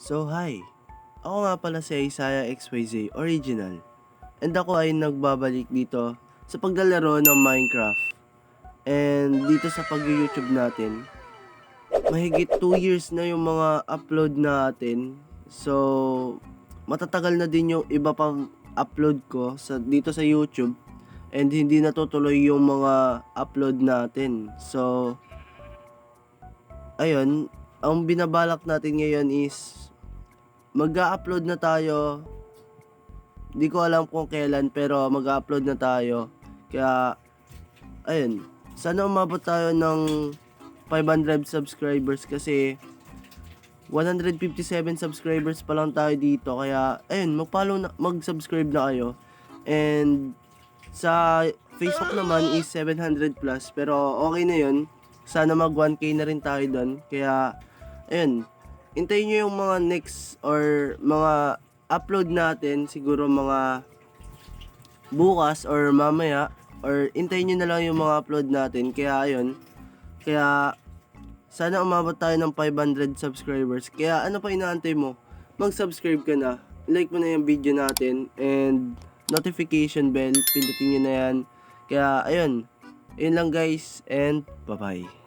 So hi, ako nga pala si Isaiah XYZ Original and ako ay nagbabalik dito sa paglalaro ng Minecraft. And dito sa pag-YouTube natin, mahigit 2 years na yung mga upload natin. So, matatagal na din yung iba pang upload ko dito sa YouTube and hindi natutuloy yung mga upload natin. So, ayun, ang binabalak natin ngayon is mag-upload na tayo. Di ko alam kung kailan pero mag-upload na tayo. Kaya ayun, sana umabot tayo ng 500 subscribers kasi 157 subscribers pa lang tayo dito. Kaya ayun, mag-subscribe na kayo. And sa Facebook naman is 700 plus pero okay na yun. Sana mag 1k na rin tayo doon. Kaya ayun, hintayin nyo yung mga next or mga upload natin, siguro mga bukas or mamaya, or hintayin nyo na lang yung mga upload natin. Kaya ayun, kaya sana umabot tayo ng 500 subscribers. Kaya ano pa inaantay mo? Mag-subscribe ka na, like mo na yung video natin, and notification bell, pindutin nyo na yan. Kaya ayun, yun lang guys, and bye bye.